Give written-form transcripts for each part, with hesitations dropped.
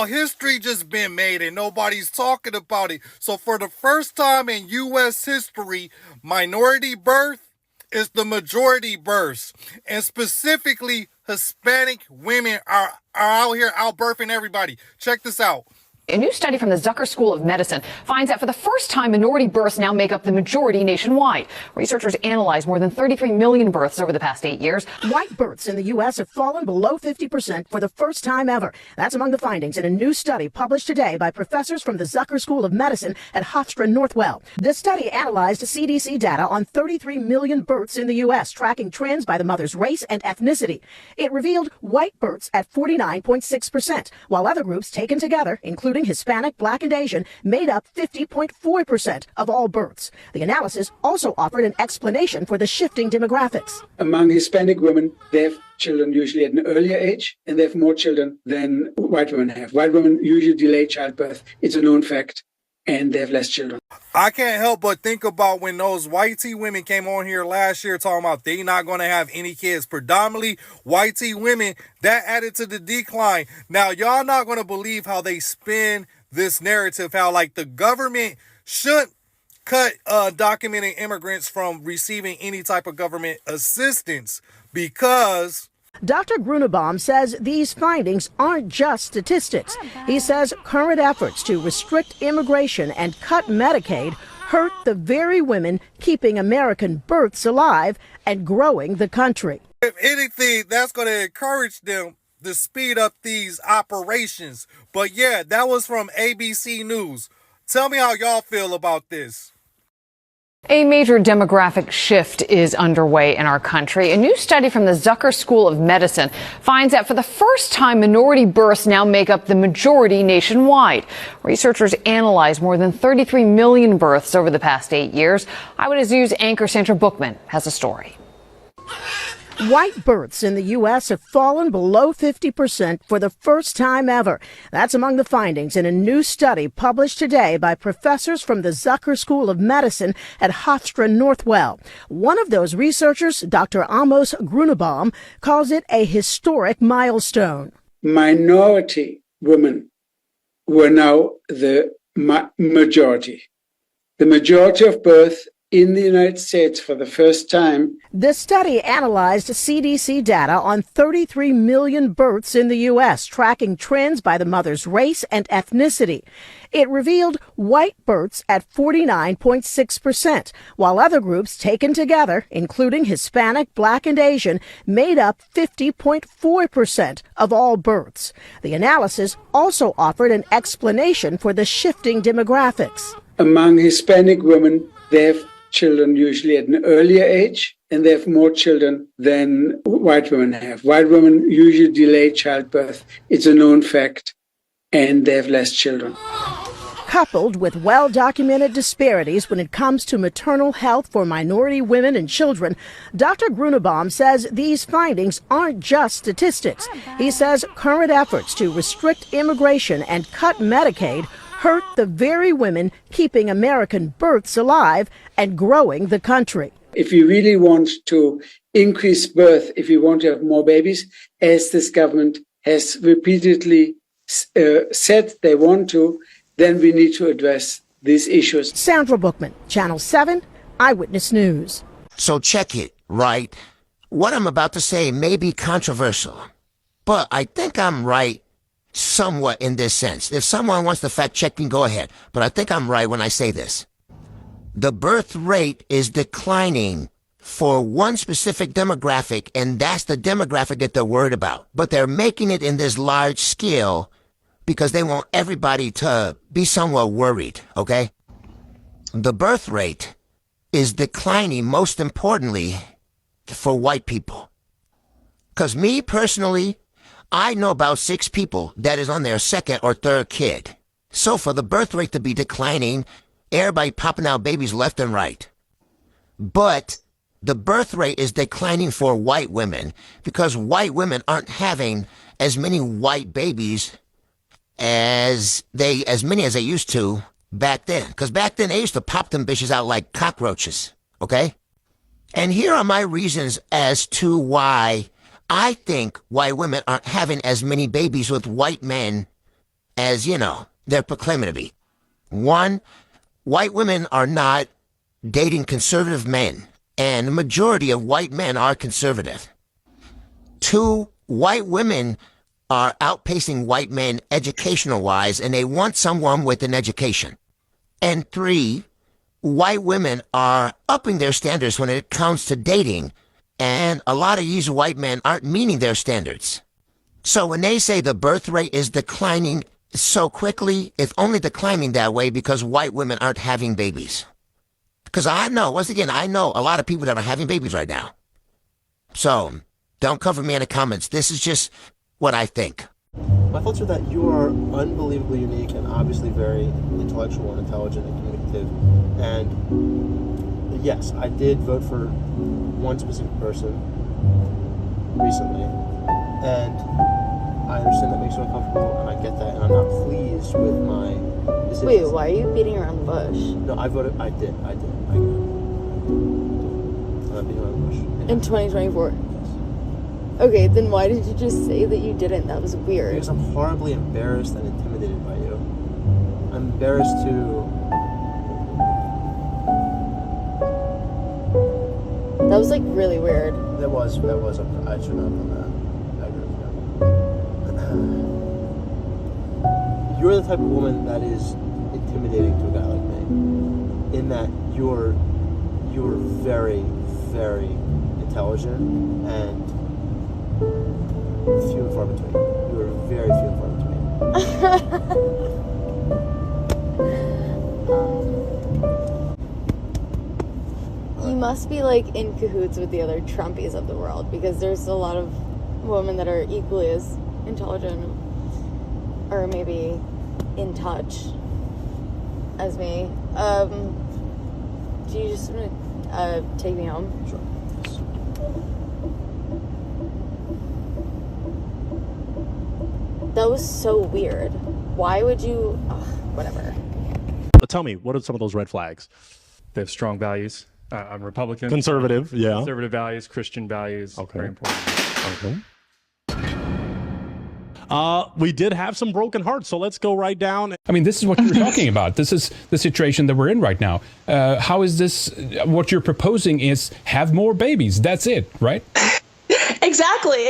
Y'all, history just been made and nobody's talking about it. So for the first time in U.S. history, minority birth is the majority birth. And specifically, Hispanic women are out here out birthing everybody. Check this out. A new study from the Zucker School of Medicine finds that for the first time, minority births now make up the majority nationwide. Researchers analyzed more than 33 million births over the past 8 years. White births in the U.S. have fallen below 50% for the first time ever. That's among the findings in a new study published today by professors from the Zucker School of Medicine at Hofstra Northwell. This study analyzed CDC data on 33 million births in the U.S., tracking trends by the mother's race and ethnicity. It revealed white births at 49.6%, while other groups taken together, including Hispanic, Black, and Asian, made up 50.4% of all births. The analysis also offered an explanation for the shifting demographics. Among Hispanic women, they have children usually at an earlier age, and they have more children than white women have. White women usually delay childbirth. It's a known fact, and they have less children. I can't help but think about when those white tea women came on here last year talking about they not going to have any kids. Predominantly white tea women, that added to the decline. Now, y'all not going to believe how they spin this narrative, how like the government should cut documented immigrants from receiving any type of government assistance because... Dr. Grunebaum says these findings aren't just statistics. He says current efforts to restrict immigration and cut Medicaid hurt the very women keeping American births alive and growing the country. If anything, that's going to encourage them to speed up these operations. But yeah, that was from ABC News. Tell me how y'all feel about this. A major demographic shift is underway in our country. A new study from the Zucker School of Medicine finds that for the first time, minority births now make up the majority nationwide. Researchers analyzed more than 33 million births over the past 8 years. Eyewitness News anchor Sandra Bookman has a story. White births in the U.S. have fallen below 50% for the first time ever. That's among the findings in a new study published today by professors from the Zucker School of Medicine at Hofstra Northwell. One of those researchers, Dr. Amos Grunebaum, calls it a historic milestone. Minority women were now the majority. The majority of birth in the United States for the first time. This study analyzed CDC data on 33 million births in the U.S., tracking trends by the mother's race and ethnicity. It revealed white births at 49.6%, while other groups taken together, including Hispanic, Black, and Asian, made up 50.4% of all births. The analysis also offered an explanation for the shifting demographics. Among Hispanic women, they have children usually at an earlier age, and they have more children than white women have. White women usually delay childbirth. It's a known fact, and they have less children. Coupled with well-documented disparities when it comes to maternal health for minority women and children, Dr. Grunebaum says these findings aren't just statistics. He says current efforts to restrict immigration and cut Medicaid hurt the very women keeping American births alive and growing the country. If you really want to increase birth, if you want to have more babies, as this government has repeatedly said they want to, then we need to address these issues. Sandra Bookman, Channel 7, Eyewitness News. So check it, right? What I'm about to say may be controversial, but I think I'm right somewhat in this sense. If someone wants to fact check me, go ahead. But I think I'm right when I say this. The birth rate is declining for one specific demographic, and that's the demographic that they're worried about. But they're making it in this large scale because they want everybody to be somewhat worried, okay? The birth rate is declining, most importantly, for white people. Because me, personally, I know about 6 people that is on their second or third kid. So for the birth rate to be declining, everybody popping out babies left and right. But the birth rate is declining for white women because white women aren't having as many white babies as many as they used to back then. Because back then they used to pop them bitches out like cockroaches, okay? And here are my reasons as to why I think white women aren't having as many babies with white men as, you know, they're proclaiming to be. One, white women are not dating conservative men, and the majority of white men are conservative. Two, white women are outpacing white men educational-wise, and they want someone with an education. And three, white women are upping their standards when it comes to dating, and a lot of these white men aren't meeting their standards. So when they say the birth rate is declining so quickly, it's only declining that way because white women aren't having babies. Because I know, once again, I know a lot of people that are having babies right now. So don't cover me in the comments. This is just what I think. My thoughts are that you are unbelievably unique and obviously very intellectual and intelligent and communicative. And yes, I did vote for one specific person recently, and I understand that makes you uncomfortable, and I get that, and I'm not pleased with my decisions. Wait, why are you beating around the bush? No, I voted. I did. I get it. I'm not beating around the bush. In 2024? Yes. Okay, then why did you just say that you didn't? That was weird. Because I'm horribly embarrassed and intimidated by you. I'm embarrassed to... That was like really weird. That was, I should not have done that. I agree with you. You're the type of woman that is intimidating to a guy like me. In that you're very, very intelligent and few and far between. You are very few and far between. You must be like in cahoots with the other Trumpies of the world, because there's a lot of women that are equally as intelligent or maybe in touch as me. Do you just want to take me home? Sure. That was so weird. Why would you... whatever. But tell me, what are some of those red flags? They have strong values. I'm Republican. Conservative, yeah. Conservative values, Christian values. Okay. Very important. Okay. We did have some broken hearts, so let's go right down. I mean, this is what you're talking about. This is the situation that we're in right now. How is this? What you're proposing is have more babies. That's it, right? Exactly.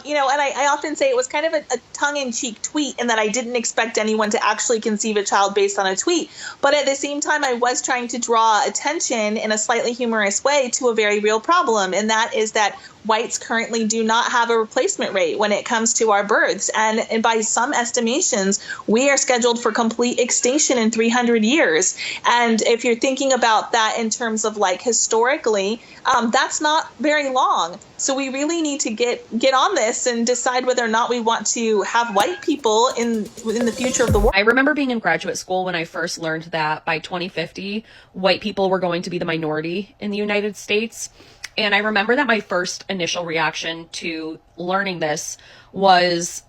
You know, and I often say it was kind of a tongue-in-cheek tweet, in that I didn't expect anyone to actually conceive a child based on a tweet. But at the same time, I was trying to draw attention in a slightly humorous way to a very real problem, and that is that whites currently do not have a replacement rate when it comes to our births. And by some estimations, we are scheduled for complete extinction in 300 years. And if you're thinking about that in terms of like historically, that's not very long. So we really need to get on this and decide whether or not we want to have white people in the future of the world. I remember being in graduate school when I first learned that by 2050, white people were going to be the minority in the United States. And I remember that my first initial reaction to learning this was,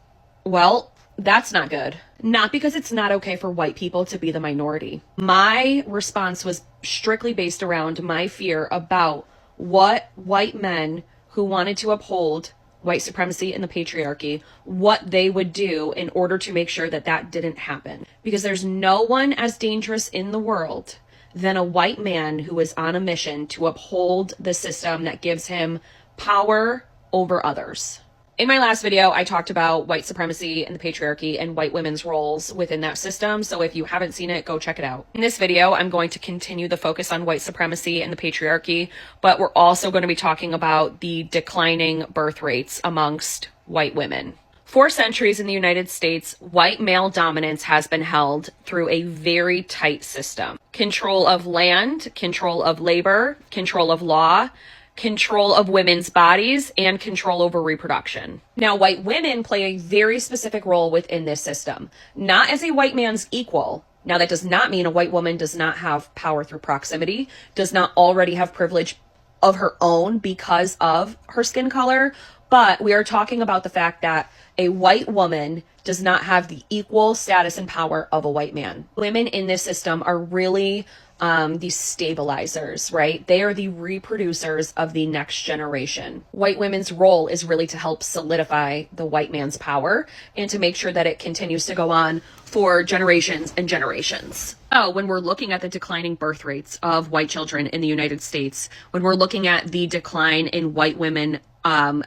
well, that's not good. Not because it's not okay for white people to be the minority. My response was strictly based around my fear about what white men who wanted to uphold white supremacy and the patriarchy, what they would do in order to make sure that that didn't happen. Because there's no one as dangerous in the world than a white man who is on a mission to uphold the system that gives him power over others. In my last video, I talked about white supremacy and the patriarchy and white women's roles within that system. So if you haven't seen it, go check it out. In this video, I'm going to continue the focus on white supremacy and the patriarchy, but we're also going to be talking about the declining birth rates amongst white women. For centuries in the United States, white male dominance has been held through a very tight system. Control of land, control of labor, control of law, control of women's bodies, and control over reproduction. Now, white women play a very specific role within this system, not as a white man's equal. Now, that does not mean a white woman does not have power through proximity, does not already have privilege of her own because of her skin color, but we are talking about the fact that a white woman does not have the equal status and power of a white man. Women in this system are really these stabilizers, right? They are the reproducers of the next generation. White women's role is really to help solidify the white man's power and to make sure that it continues to go on for generations and generations. Oh, when we're looking at the declining birth rates of white children in the United States, when we're looking at the decline in white women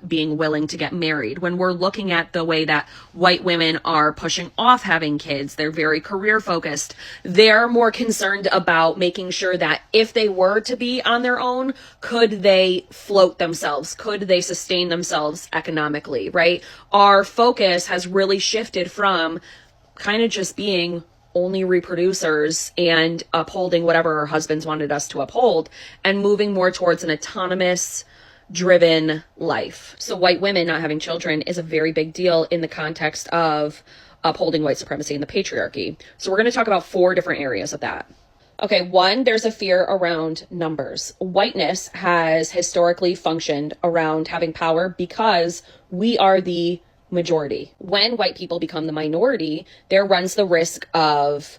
being willing to get married, when we're looking at the way that white women are pushing off having kids, they're very career focused. They're more concerned about making sure that if they were to be on their own, could they float themselves? Could they sustain themselves economically, right? Our focus has really shifted from kind of just being only reproducers and upholding whatever our husbands wanted us to uphold and moving more towards an autonomous, driven life. So white women not having children is a very big deal in the context of upholding white supremacy and the patriarchy. So we're going to talk about 4 different areas of that. Okay, 1, there's a fear around numbers. Whiteness has historically functioned around having power because we are the majority. When white people become the minority, there runs the risk of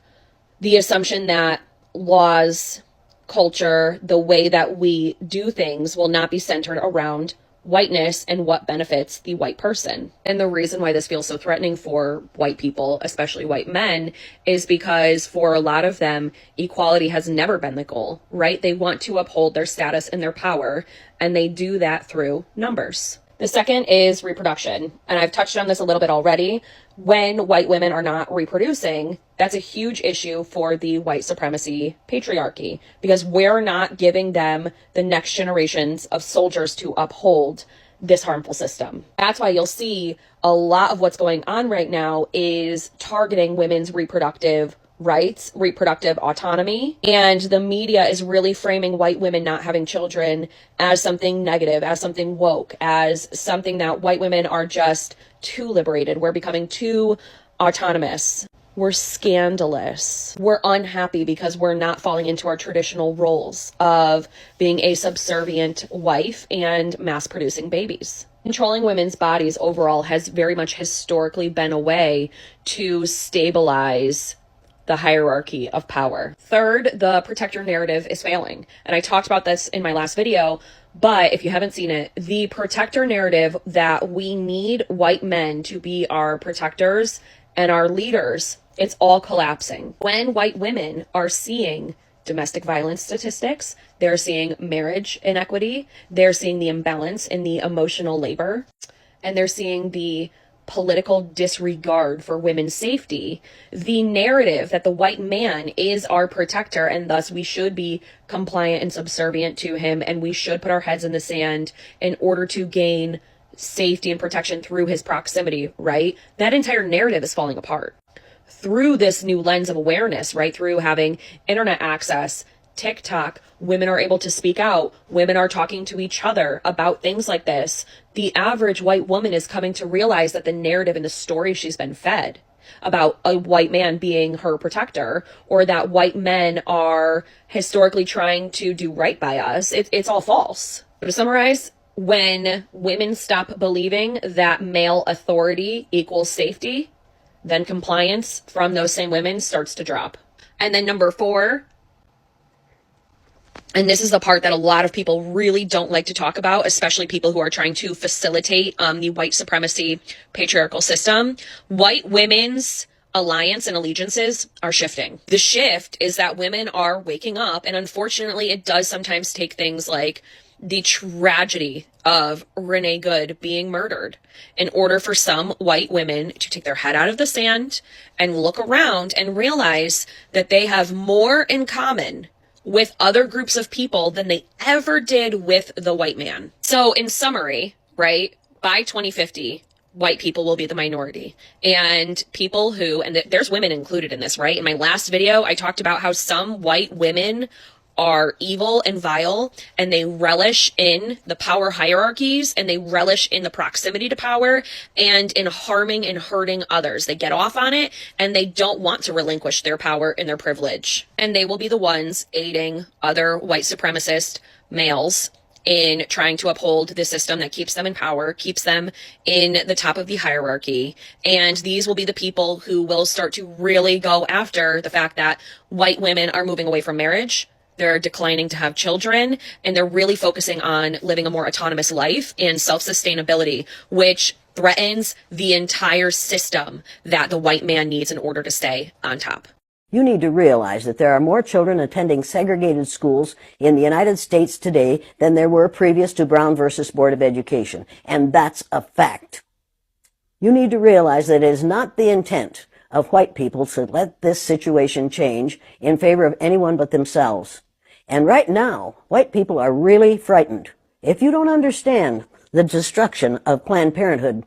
the assumption that laws, culture, the way that we do things will not be centered around whiteness and what benefits the white person. And the reason why this feels so threatening for white people, especially white men, is because for a lot of them, equality has never been the goal, right? They want to uphold their status and their power, and they do that through numbers. The second is reproduction. And I've touched on this a little bit already. When white women are not reproducing, that's a huge issue for the white supremacy patriarchy because we're not giving them the next generations of soldiers to uphold this harmful system. That's why you'll see a lot of what's going on right now is targeting women's reproductive rights, reproductive autonomy, and the media is really framing white women not having children as something negative, as something woke, as something that white women are just too liberated. We're becoming too autonomous. We're scandalous. We're unhappy because we're not falling into our traditional roles of being a subservient wife and mass producing babies. Controlling women's bodies overall has very much historically been a way to stabilize the hierarchy of power. Third, the protector narrative is failing. And I talked about this in my last video, but if you haven't seen it, the protector narrative that we need white men to be our protectors and our leaders, it's all collapsing. When white women are seeing domestic violence statistics, they're seeing marriage inequity, they're seeing the imbalance in the emotional labor, and they're seeing the political disregard for women's safety, the narrative that the white man is our protector and thus we should be compliant and subservient to him and we should put our heads in the sand in order to gain safety and protection through his proximity, right? That entire narrative is falling apart. Through this new lens of awareness, right? Through having internet access, TikTok, women are able to speak out. Women are talking to each other about things like this. The average white woman is coming to realize that the narrative and the story she's been fed about a white man being her protector or that white men are historically trying to do right by us, it's all false. To summarize, when women stop believing that male authority equals safety, then compliance from those same women starts to drop. And then number 4, and this is the part that a lot of people really don't like to talk about, especially people who are trying to facilitate the white supremacy patriarchal system. White women's alliance and allegiances are shifting. The shift is that women are waking up, and unfortunately, it does sometimes take things like the tragedy of Renee Good being murdered in order for some white women to take their head out of the sand and look around and realize that they have more in common with other groups of people than they ever did with the white man. So in summary, right, by 2050, white people will be the minority. And people who, and there's women included in this, right? In my last video, I talked about how some white women are evil and vile, and they relish in the power hierarchies, and they relish in the proximity to power, and in harming and hurting others. They get off on it, and they don't want to relinquish their power and their privilege. And they will be the ones aiding other white supremacist males in trying to uphold this system that keeps them in power, keeps them in the top of the hierarchy. And these will be the people who will start to really go after the fact that white women are moving away from marriage. They're declining to have children, and they're really focusing on living a more autonomous life and self-sustainability, which threatens the entire system that the white man needs in order to stay on top. You need to realize that there are more children attending segregated schools in the United States today than there were previous to Brown versus Board of Education, and that's a fact. You need to realize that it is not the intent of white people to let this situation change in favor of anyone but themselves. And right now, white people are really frightened. If you don't understand the destruction of Planned Parenthood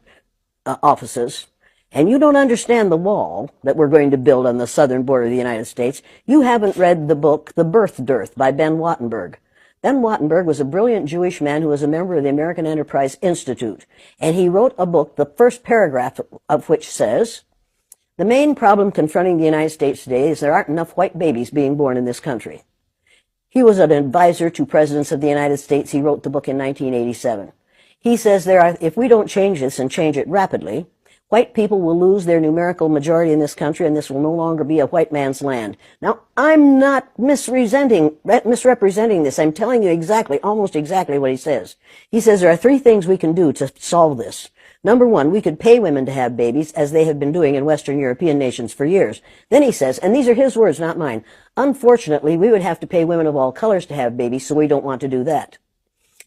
offices, and you don't understand the wall that we're going to build on the southern border of the United States, you haven't read the book The Birth Dearth by Ben Wattenberg. Ben Wattenberg was a brilliant Jewish man who was a member of the American Enterprise Institute, and he wrote a book, the first paragraph of which says, "The main problem confronting the United States today is there aren't enough white babies being born in this country." He was an advisor to presidents of the United States. He wrote the book in 1987. He says if we don't change this and change it rapidly, white people will lose their numerical majority in this country, and this will no longer be a white man's land. Now, I'm not misrepresenting this. I'm telling you exactly, almost exactly what he says. He says there are 3 things we can do to solve this. Number 1, we could pay women to have babies, as they have been doing in Western European nations for years. Then he says, and these are his words, not mine, unfortunately, we would have to pay women of all colors to have babies, so we don't want to do that.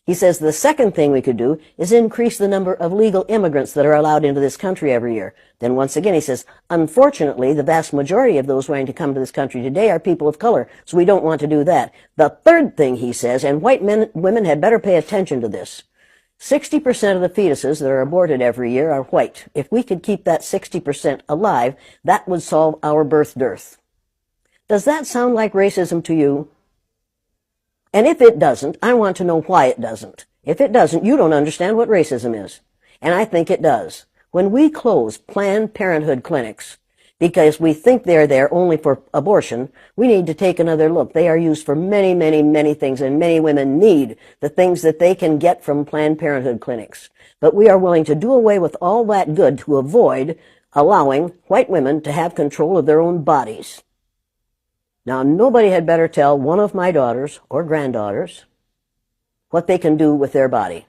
He says the second thing we could do is increase the number of legal immigrants that are allowed into this country every year. Then once again, he says, unfortunately, the vast majority of those wanting to come to this country today are people of color, so we don't want to do that. The third thing he says, and women had better pay attention to this, 60% of the fetuses that are aborted every year are white. If we could keep that 60% alive, that would solve our birth dearth. Does that sound like racism to you? And if it doesn't, I want to know why it doesn't. If it doesn't, you don't understand what racism is. And I think it does. When we close Planned Parenthood clinics because we think they're there only for abortion, we need to take another look. They are used for many, many, many things, and many women need the things that they can get from Planned Parenthood clinics. But we are willing to do away with all that good to avoid allowing white women to have control of their own bodies. Now, nobody had better tell one of my daughters or granddaughters what they can do with their body.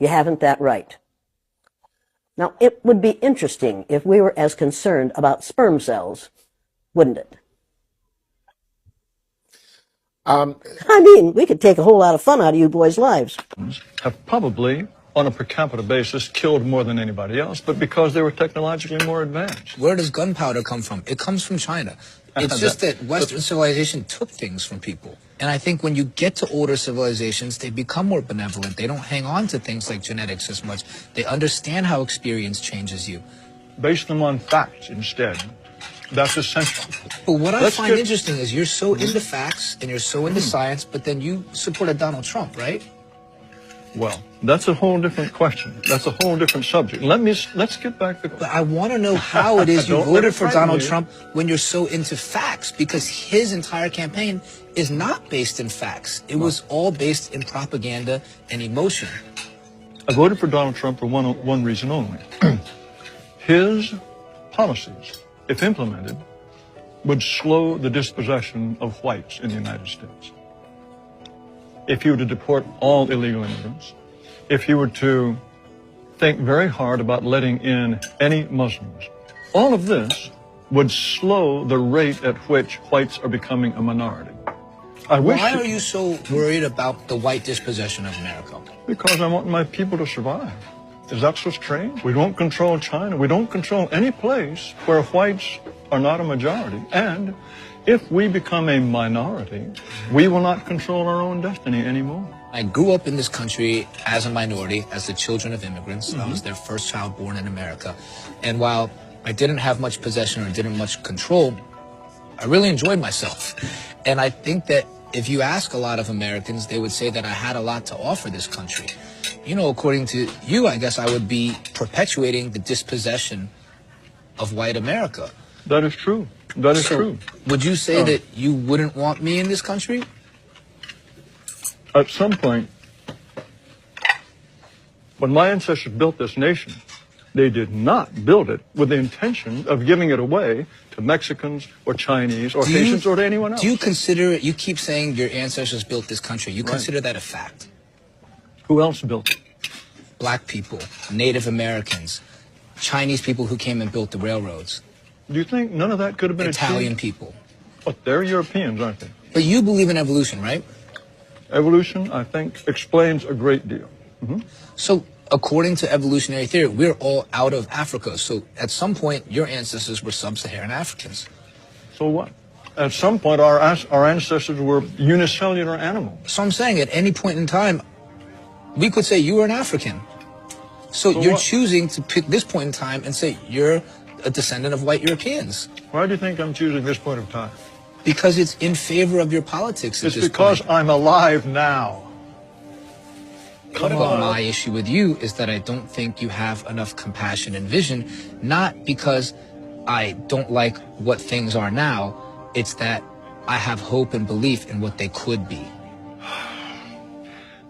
You haven't that right. Now, it would be interesting if we were as concerned about sperm cells, wouldn't it? I mean, we could take a whole lot of fun out of you boys' lives. Have probably, on a per capita basis, killed more than anybody else, but because they were technologically more advanced. Where does gunpowder come from? It comes from China. It's just that Western civilization took things from people. And I think when you get to older civilizations, they become more benevolent. They don't hang on to things like genetics as much. They understand how experience changes you. Base them on facts instead. That's essential. But what I find interesting is you're so into facts and you're so into science, but then you supported Donald Trump, right? Well, that's a whole different question. That's a whole different subject. Let's get back to... But I want to know how it is you voted for Donald Trump when you're so into facts, because his entire campaign is not based in facts. It was all based in propaganda and emotion. I voted for Donald Trump for one reason only. His policies, if implemented, would slow the dispossession of whites in the United States. If you were to deport all illegal immigrants, if you were to think very hard about letting in any Muslims, all of this would slow the rate at which whites are becoming a minority. Why are you so worried about the white dispossession of America? Because I want my people to survive. Is that so strange? We don't control China. We don't control any place where whites are not a majority. And if we become a minority, we will not control our own destiny anymore. I grew up in this country as a minority, as the children of immigrants. I was their first child born in America. And while I didn't have much possession or didn't much control, I really enjoyed myself. And I think that if you ask a lot of Americans, they would say that I had a lot to offer this country. You know, according to you, I guess I would be perpetuating the dispossession of white America. That is true. That is true. Would you say that you wouldn't want me in this country? at some point, when my ancestors built this nation, they did not build it with the intention of giving it away to Mexicans or Chinese or Haitians or to anyone else. Do you consider, you keep saying your ancestors built this country, you consider that a fact? Who else built it? Black people, Native Americans, Chinese people who came and built the railroads. Do you think none of that could have been Italian achieved? people. But they're Europeans, aren't they? But you believe in evolution, right? Evolution, I think, explains a great deal. So, according to evolutionary theory, we're all out of Africa. So, at some point, your ancestors were sub-Saharan Africans. So what? At some point, our ancestors were unicellular animals. So I'm saying at any point in time, we could say you were an African. So you're what? choosing to pick this point in time and say you're a descendant of white Europeans. Why do you think I'm choosing this point of time? Because it's in favor of your politics at It's this because point. I'm alive now. Well, my issue with you is that I don't think you have enough compassion and vision, not because I don't like what things are now, it's that I have hope and belief in what they could be.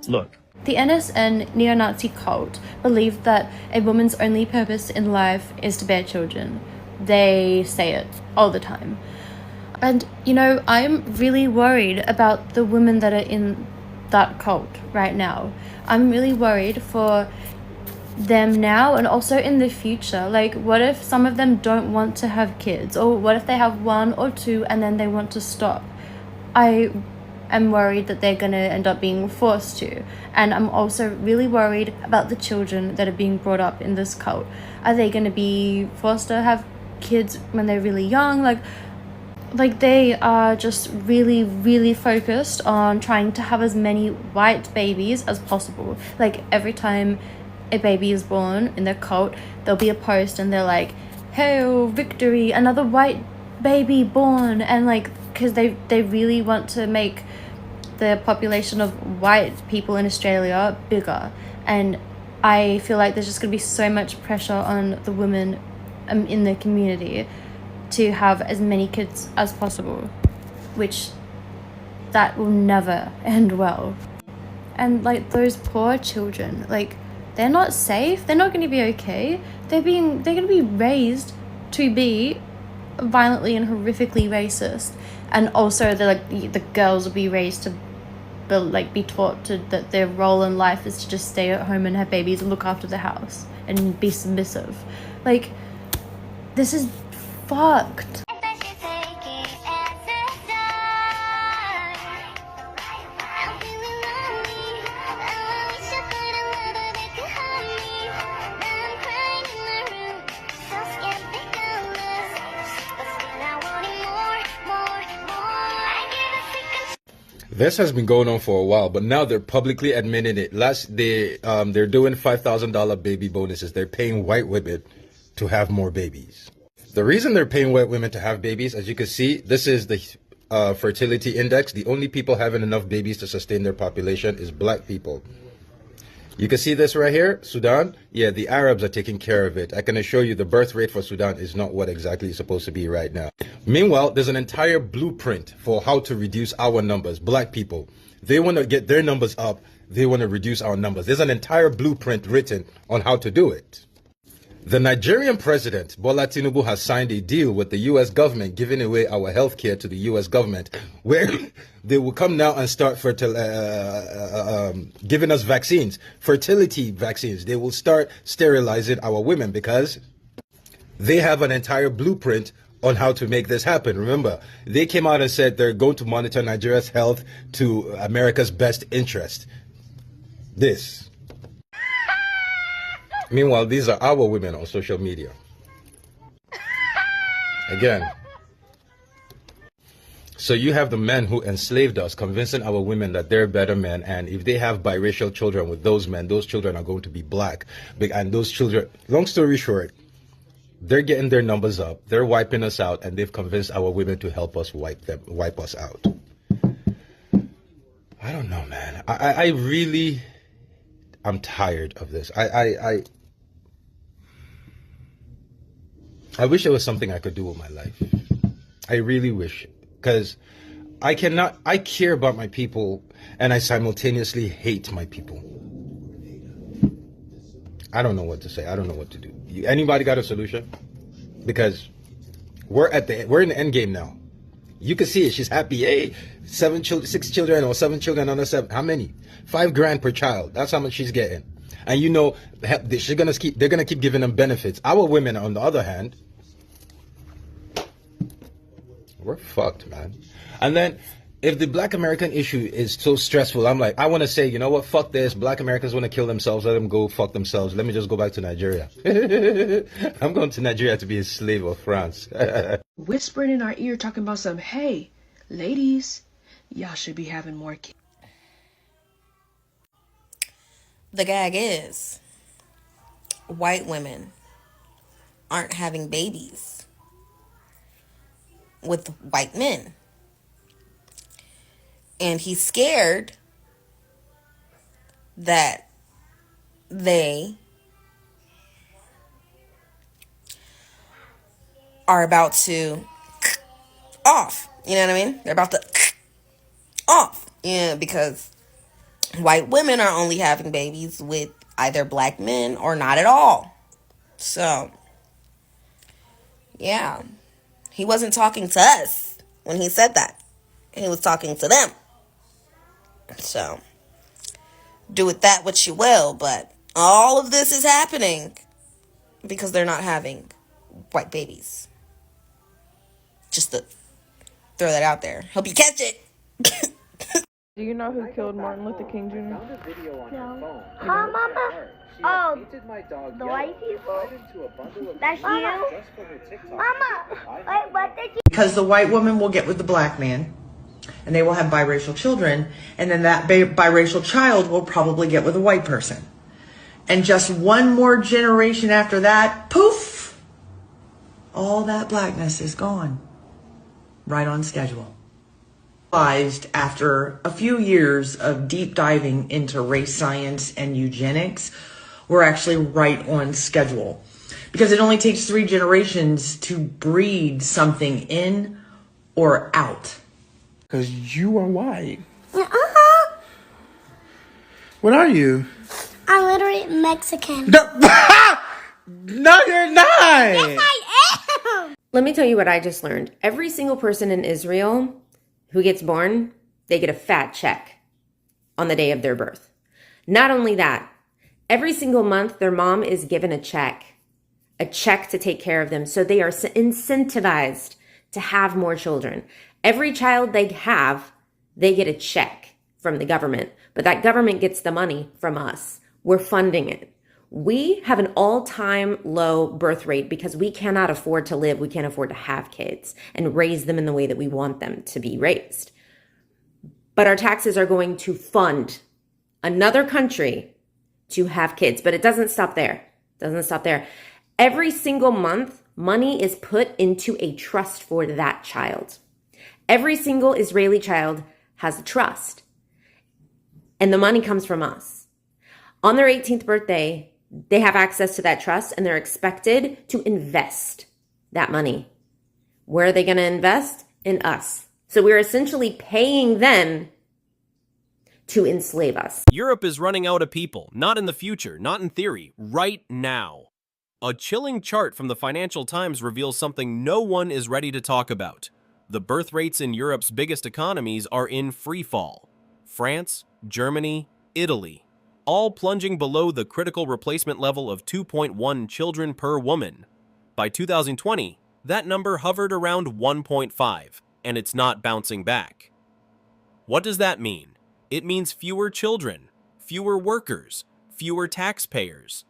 Look. The NSN neo-Nazi cult believed that a woman's only purpose in life is to bear children. They say it all the time. And, you know, I'm really worried about the women that are in that cult right now. I'm really worried for them now and also in the future. Like, what if some of them don't want to have kids? Or what if they have one or two and then they want to stop? I am worried that they're going to end up being forced to. And I'm also really worried about the children that are being brought up in this cult. Are they going to be forced to have kids when they're really young? Like they are just really, really focused on trying to have as many white babies as possible. Like every time a baby is born in their cult, there'll be a post and they're like, "Hail victory, another white baby born." And like, because they really want to make the population of white people in Australia bigger. And I feel like there's just going to be so much pressure on the women in the community to have as many kids as possible, which that will never end well. And like those poor children, like they're not safe, they're not going to be okay. They're going to be raised to be violently and horrifically racist. And also the girls will be raised to be taught that their role in life is to just stay at home and have babies and look after the house and be submissive. Like, this is fucked. This has been going on for a while, but now they're publicly admitting it. They're doing $5,000 baby bonuses. They're paying white women to have more babies. The reason they're paying white women to have babies, as you can see, this is the fertility index. The only people having enough babies to sustain their population is black people. You can see this right here, Sudan. Yeah, the Arabs are taking care of it. I can assure you the birth rate for Sudan is not what exactly it's supposed to be right now. Meanwhile, there's an entire blueprint for how to reduce our numbers. Black people, they want to get their numbers up. They want to reduce our numbers. There's an entire blueprint written on how to do it. The Nigerian president, Bola Tinubu, has signed a deal with the U.S. government, giving away our health care to the U.S. government, where they will come now and start giving us vaccines, fertility vaccines. They will start sterilizing our women because they have an entire blueprint on how to make this happen. Remember, they came out and said they're going to monitor Nigeria's health to America's best interest. Meanwhile, these are our women on social media. Again. So you have the men who enslaved us, convincing our women that they're better men, and if they have biracial children with those men, those children are going to be black. And those children, long story short, they're getting their numbers up, they're wiping us out, and they've convinced our women to help us wipe us out. I don't know, man. I really, I'm tired of this. I wish there was something I could do with my life. I really wish. Because I care about my people, and I simultaneously hate my people. I don't know what to say. I don't know what to do. Anybody got a solution? Because we're in the end game now. You can see it. She's happy. Hey, 6 children or 7 children under 7. How many? $5,000 per child. That's how much she's getting. And you know, they're gonna keep giving them benefits. Our women, on the other hand, we're fucked, man. And then, if the Black American issue is so stressful, I'm like, I want to say, you know what? Fuck this. Black Americans want to kill themselves. Let them go fuck themselves. Let me just go back to Nigeria. I'm going to Nigeria to be a slave of France. Whispering in our ear, talking about some, hey, ladies, y'all should be having more kids. The gag is, white women aren't having babies with white men. And he's scared that they are about to off. You know what I mean? They're about to off. Yeah, because white women are only having babies with either black men or not at all. So, yeah. He wasn't talking to us when he said that. He was talking to them. So, do with that what you will, but all of this is happening because they're not having white babies. Just to throw that out there. Hope you catch it. Do you know who killed Martin Luther King Jr.? No. Huh, Mama? Oh, the white people? That's you? Mama, wait, what did you... Because the white woman will get with the black man, and they will have biracial children, and then that biracial child will probably get with a white person. And just one more generation after that, poof, all that blackness is gone. Right on schedule. After a few years of deep diving into race science and eugenics, we're actually right on schedule. Because it only takes 3 generations to breed something in or out. Because you are white. What are you? I'm literally Mexican. No, you're not. Yes, I am. Let me tell you what I just learned. Every single person in Israel who gets born, they get a fat check on the day of their birth. Not only that, every single month their mom is given a check to take care of them. So they are incentivized to have more children. Every child they have, they get a check from the government, but that government gets the money from us. We're funding it. We have an all-time low birth rate because we cannot afford to live. We can't afford to have kids and raise them in the way that we want them to be raised. But our taxes are going to fund another country to have kids. But it doesn't stop there. It doesn't stop there. Every single month, money is put into a trust for that child. Every single Israeli child has a trust. And the money comes from us. On their 18th birthday, they have access to that trust and they're expected to invest that money. Where are they going to invest? In us. So we're essentially paying them to enslave us. Europe is running out of people, not in the future, not in theory, right now. A chilling chart from the Financial Times reveals something no one is ready to talk about. The birth rates in Europe's biggest economies are in free fall. France, Germany, Italy, all plunging below the critical replacement level of 2.1 children per woman. By 2020, that number hovered around 1.5, and it's not bouncing back. What does that mean? It means fewer children, fewer workers, fewer taxpayers.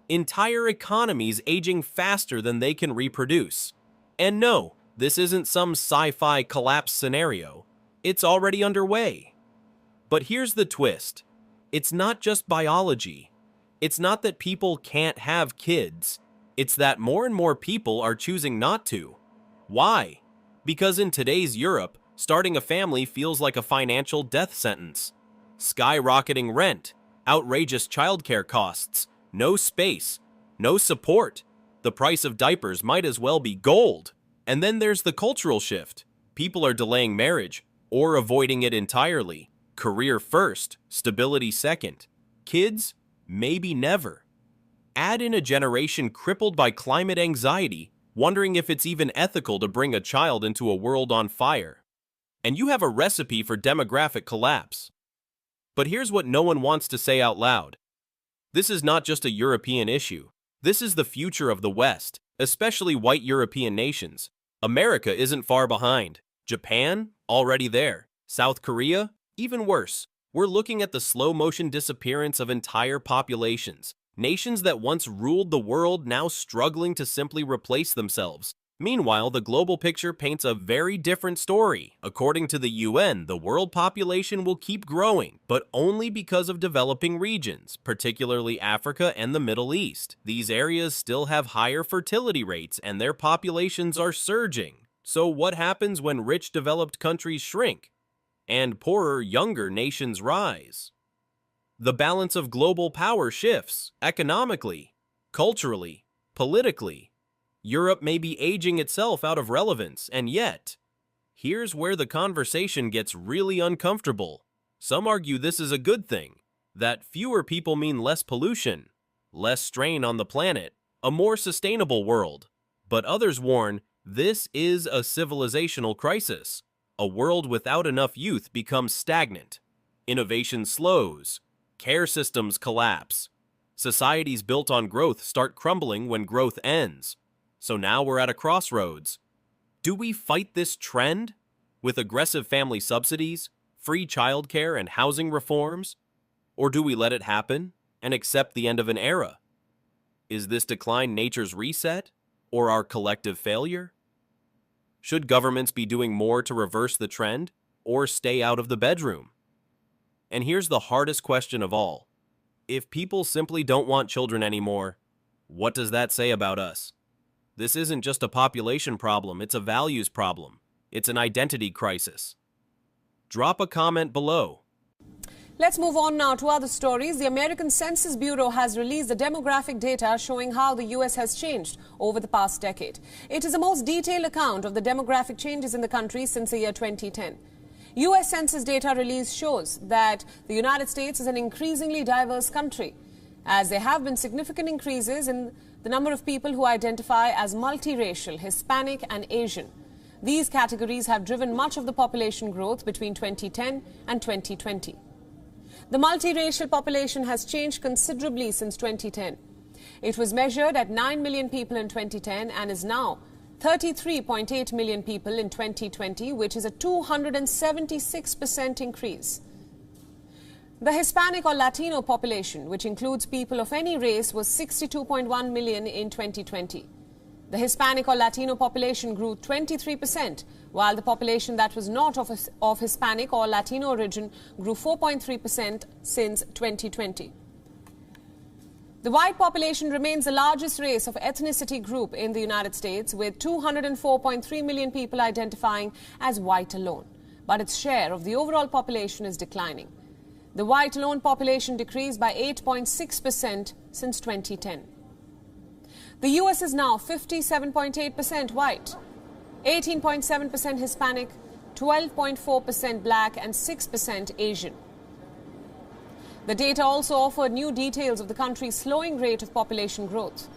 Entire economies aging faster than they can reproduce. And no, this isn't some sci-fi collapse scenario. It's already underway. But here's the twist. It's not just biology. It's not that people can't have kids. It's that more and more people are choosing not to. Why? Because in today's Europe, starting a family feels like a financial death sentence. Skyrocketing rent, outrageous childcare costs, no space, no support. The price of diapers might as well be gold. And then there's the cultural shift. People are delaying marriage, or avoiding it entirely. Career first, stability second. Kids, maybe never. Add in a generation crippled by climate anxiety, wondering if it's even ethical to bring a child into a world on fire. And you have a recipe for demographic collapse. But here's what no one wants to say out loud. This is not just a European issue. This is the future of the West, especially white European nations. America isn't far behind. Japan, already there. South Korea, even worse. We're looking at the slow-motion disappearance of entire populations. Nations that once ruled the world now struggling to simply replace themselves. Meanwhile, the global picture paints a very different story. According to the UN, the world population will keep growing, but only because of developing regions, particularly Africa and the Middle East. These areas still have higher fertility rates and their populations are surging. So what happens when rich developed countries shrink and poorer, younger nations rise? The balance of global power shifts economically, culturally, politically. Europe may be aging itself out of relevance, and yet, here's where the conversation gets really uncomfortable. Some argue this is a good thing, that fewer people mean less pollution, less strain on the planet, a more sustainable world. But others warn this is a civilizational crisis. A world without enough youth becomes stagnant. Innovation slows. Care systems collapse. Societies built on growth start crumbling when growth ends. So now we're at a crossroads. Do we fight this trend with aggressive family subsidies, free childcare, and housing reforms? Or do we let it happen and accept the end of an era? Is this decline nature's reset or our collective failure? Should governments be doing more to reverse the trend or stay out of the bedroom? And here's the hardest question of all. If people simply don't want children anymore, what does that say about us? This isn't just a population problem, it's a values problem. It's an identity crisis. Drop a comment below. Let's move on now to other stories. The American Census Bureau has released the demographic data showing how the U.S. has changed over the past decade. It is the most detailed account of the demographic changes in the country since the year 2010. U.S. Census data release shows that the United States is an increasingly diverse country, as there have been significant increases in the number of people who identify as multiracial, Hispanic and Asian. These categories have driven much of the population growth between 2010 and 2020. The multiracial population has changed considerably since 2010. It was measured at 9 million people in 2010 and is now 33.8 million people in 2020, which is a 276% increase. The Hispanic or Latino population, which includes people of any race, was 62.1 million in 2020. The Hispanic or Latino population grew 23%, while the population that was not of Hispanic or Latino origin grew 4.3% since 2020. The white population remains the largest race of ethnicity group in the United States, with 204.3 million people identifying as white alone. But its share of the overall population is declining. The white alone population decreased by 8.6% since 2010. The U.S. is now 57.8% white, 18.7% Hispanic, 12.4% black, and 6% Asian. The data also offered new details of the country's slowing rate of population growth.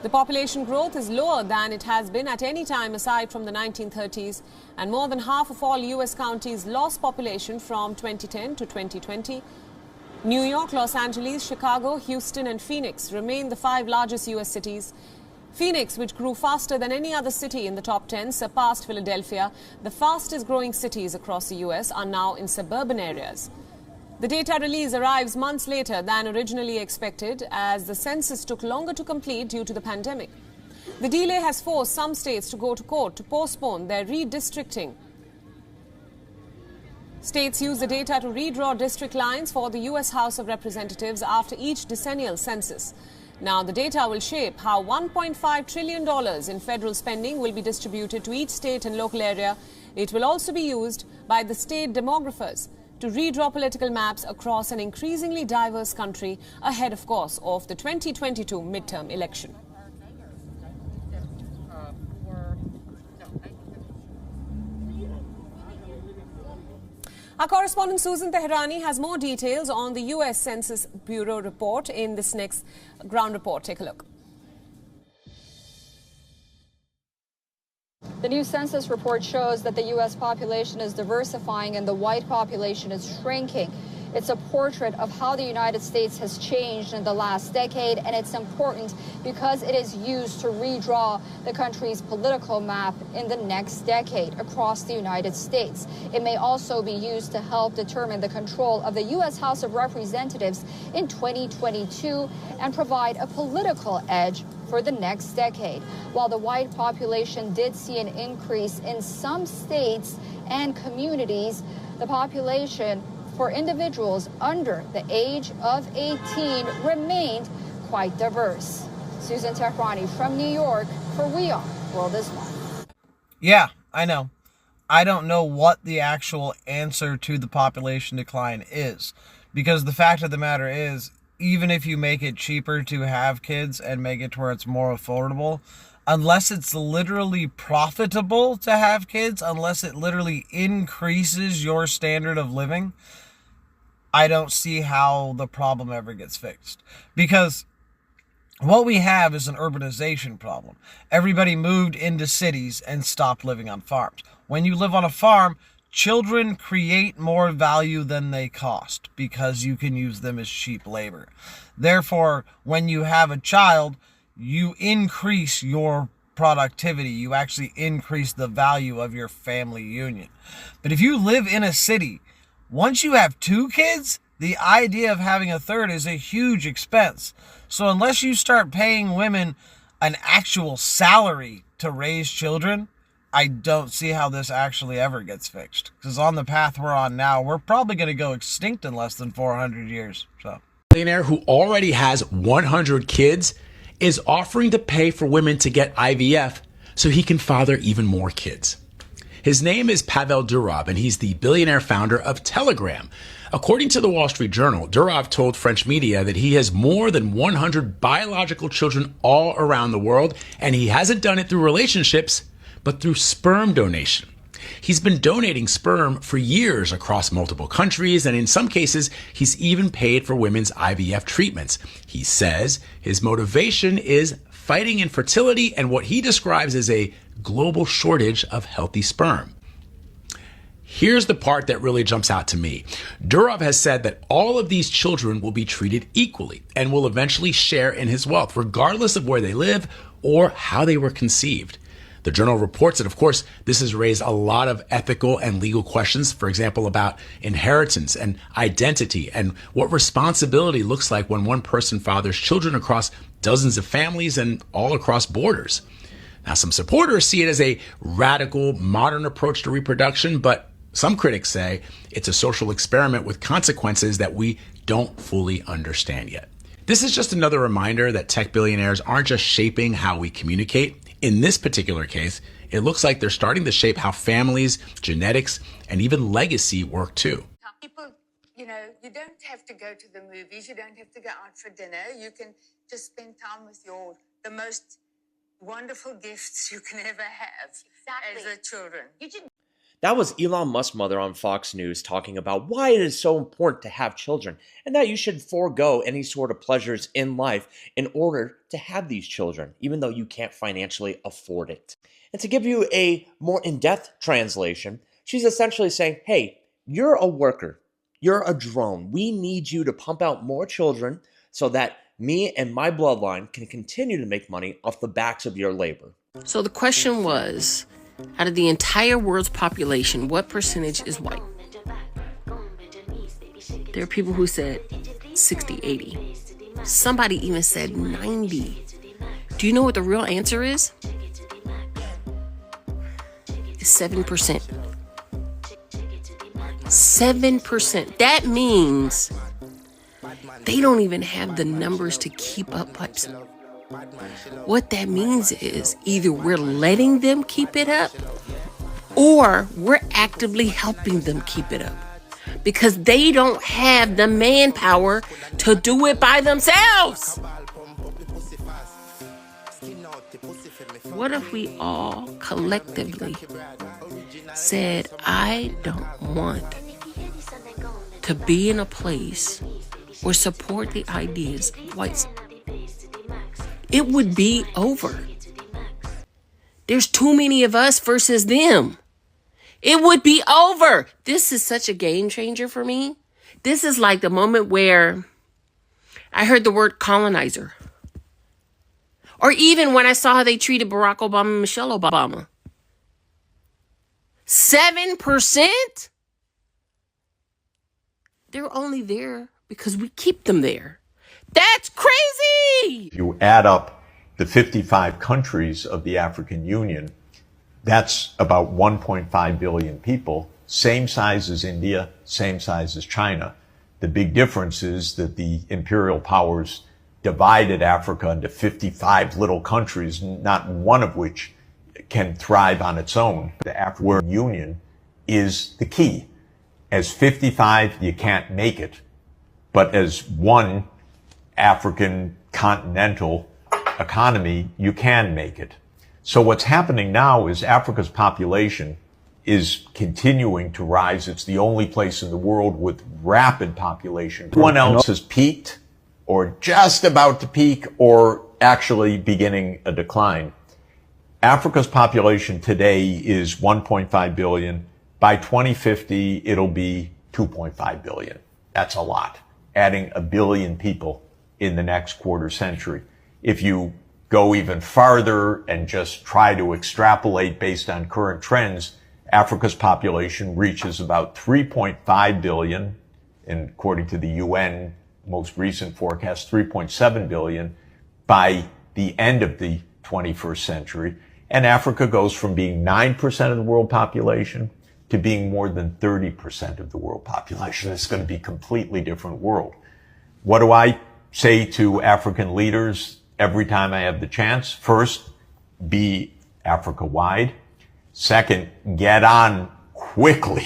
The population growth is lower than it has been at any time aside from the 1930s, and more than half of all U.S. counties lost population from 2010 to 2020. New York, Los Angeles, Chicago, Houston, and Phoenix remain the 5 largest U.S. cities. Phoenix, which grew faster than any other city in the top 10, surpassed Philadelphia. The fastest growing cities across the U.S. are now in suburban areas. The data release arrives months later than originally expected, as the census took longer to complete due to the pandemic. The delay has forced some states to go to court to postpone their redistricting. States use the data to redraw district lines for the U.S. House of Representatives after each decennial census. Now, the data will shape how $1.5 trillion in federal spending will be distributed to each state and local area. It will also be used by the state demographers to redraw political maps across an increasingly diverse country ahead, of course, of the 2022 midterm election. Our correspondent Susan Tehrani has more details on the U.S. Census Bureau report in this next ground report. Take a look. The new census report shows that the U.S. population is diversifying and the white population is shrinking. It's a portrait of how the United States has changed in the last decade, and it's important because it is used to redraw the country's political map in the next decade across the United States. It may also be used to help determine the control of the U.S. House of Representatives in 2022 and provide a political edge for the next decade. While the white population did see an increase in some states and communities, the population for individuals under the age of 18 remained quite diverse. Susan Tehrani from New York for We Are World is One. Yeah, I know. I don't know what the actual answer to the population decline is, because the fact of the matter is, even if you make it cheaper to have kids and make it to where it's more affordable, unless it's literally profitable to have kids, unless it literally increases your standard of living, I don't see how the problem ever gets fixed. Because what we have is an urbanization problem. Everybody moved into cities and stopped living on farms. When you live on a farm, children create more value than they cost because you can use them as cheap labor. Therefore, when you have a child, you increase your productivity. You actually increase the value of your family union. But if you live in a city, once you have 2 kids, the idea of having a third is a huge expense. So unless you start paying women an actual salary to raise children, I don't see how this actually ever gets fixed. Because on the path we're on now, we're probably going to go extinct in less than 400 years. So, billionaire who already has 100 kids is offering to pay for women to get IVF so he can father even more kids. His name is Pavel Durov, and he's the billionaire founder of Telegram. According to the Wall Street Journal, Durov told French media that he has more than 100 biological children all around the world, and he hasn't done it through relationships, but through sperm donation. He's been donating sperm for years across multiple countries, and in some cases, he's even paid for women's IVF treatments. He says his motivation is fighting infertility and what he describes as a global shortage of healthy sperm. Here's the part that really jumps out to me. Durov has said that all of these children will be treated equally and will eventually share in his wealth, regardless of where they live or how they were conceived. The Journal reports that, of course, this has raised a lot of ethical and legal questions, for example, about inheritance and identity and what responsibility looks like when one person fathers children across dozens of families and all across borders. Now, some supporters see it as a radical, modern approach to reproduction, but some critics say it's a social experiment with consequences that we don't fully understand yet. This is just another reminder that tech billionaires aren't just shaping how we communicate. In this particular case, it looks like they're starting to shape how families, genetics, and even legacy work too. People, you don't have to go to the movies. You don't have to go out for dinner. You can just spend time with the most wonderful gifts you can ever have as a children. That was Elon Musk's mother on Fox News talking about why it is so important to have children and that you should forego any sort of pleasures in life in order to have these children, even though you can't financially afford it. And to give you a more in-depth translation, she's essentially saying, hey, you're a worker. You're a drone. We need you to pump out more children so that me and my bloodline can continue to make money off the backs of your labor. So the question was, out of the entire world's population, what percentage is white? There are people who said 60, 80. Somebody even said 90. Do you know what the real answer is? It's 7%. 7%. That means they don't even have the numbers to keep up. What that means is either we're letting them keep it up or we're actively helping them keep it up because they don't have the manpower to do it by themselves. What if we all collectively said, I don't want to be in a place or support the ideas of whites, it would be over. There's too many of us versus them. It would be over. This is such a game changer for me. This is like the moment where I heard the word colonizer. Or even when I saw how they treated Barack Obama and Michelle Obama. 7%? They're only there because we keep them there. That's crazy! If you add up the 55 countries of the African Union, that's about 1.5 billion people, same size as India, same size as China. The big difference is that the imperial powers divided Africa into 55 little countries, not one of which can thrive on its own. The African Union is the key. As 55, you can't make it. But as one African continental economy, you can make it. So what's happening now is Africa's population is continuing to rise. It's the only place in the world with rapid population. Everyone else has peaked or just about to peak or actually beginning a decline. Africa's population today is 1.5 billion. By 2050, it'll be 2.5 billion. That's a lot. Adding 1 billion people in the next quarter century. If you go even farther and just try to extrapolate based on current trends, Africa's population reaches about 3.5 billion, and according to the UN most recent forecast, 3.7 billion by the end of the 21st century. And Africa goes from being 9% of the world population to being more than 30% of the world population. It's going to be a completely different world. What do I say to African leaders every time I have the chance? First, be Africa-wide. Second, get on quickly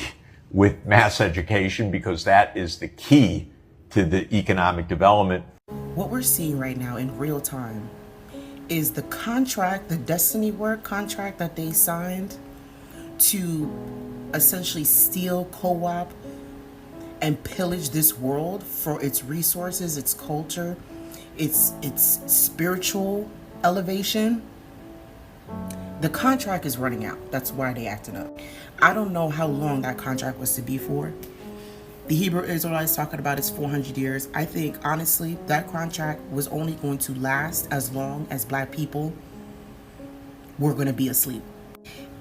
with mass education because that is the key to the economic development. What we're seeing right now in real time is the contract, the Destiny Work contract that they signed to essentially steal, co-op, and pillage this world for its resources, its culture, its spiritual elevation. The contract is running out. That's why they acted up. I don't know how long that contract was to be for. The Hebrew Israelites talking about it's 400 years. I think, honestly, that contract was only going to last as long as Black people were going to be asleep.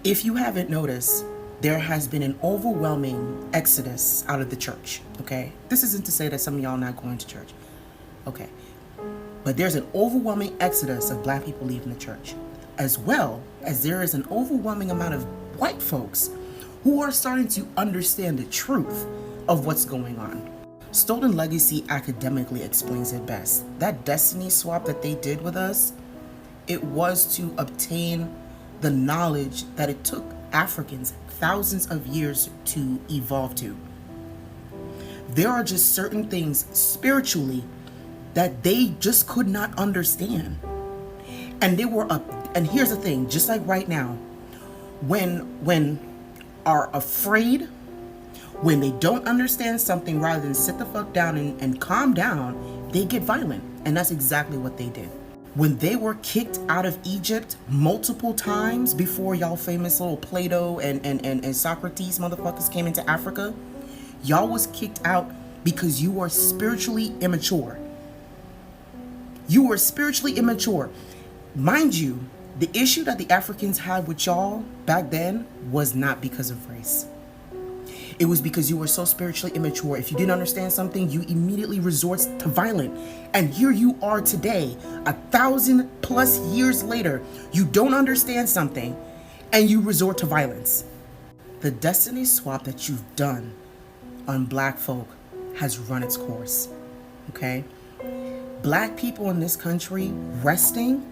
If you haven't noticed, there has been an overwhelming exodus out of the church, okay? This isn't to say that some of y'all not going to church, okay? But there's an overwhelming exodus of Black people leaving the church, as well as there is an overwhelming amount of white folks who are starting to understand the truth of what's going on. Stolen Legacy academically explains it best. That destiny swap that they did with us, it was to obtain the knowledge that it took Africans thousands of years to evolve to. There are just certain things spiritually that they just could not understand. And they were and here's the thing, just like right now, when are afraid, when they don't understand something, rather than sit the fuck down and calm down, they get violent. And that's exactly what they did. When they were kicked out of Egypt multiple times before y'all famous little Plato and Socrates motherfuckers came into Africa, y'all was kicked out because you were spiritually immature. You were spiritually immature. Mind you, the issue that the Africans had with y'all back then was not because of race. It was because you were so spiritually immature. If you didn't understand something, you immediately resort to violence. And here you are today, 1,000+ years later, you don't understand something and you resort to violence. The destiny swap that you've done on Black folk has run its course, okay? Black people in this country resting,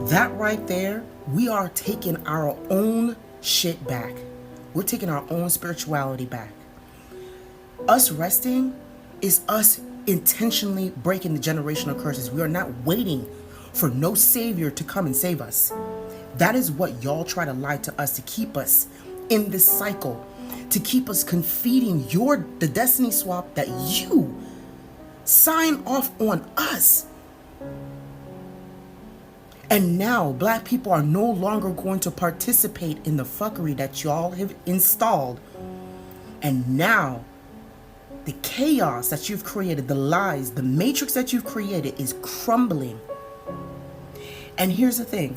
that right there, we are taking our own shit back. We're taking our own spirituality back. Us resting is us intentionally breaking the generational curses. We are not waiting for no savior to come and save us. That is what y'all try to lie to us to keep us in this cycle to keep us confeting the destiny swap that you sign off on us. And now black people are no longer going to participate in the fuckery that y'all have installed. And now the chaos that you've created, the lies, the matrix that you've created is crumbling. And here's the thing.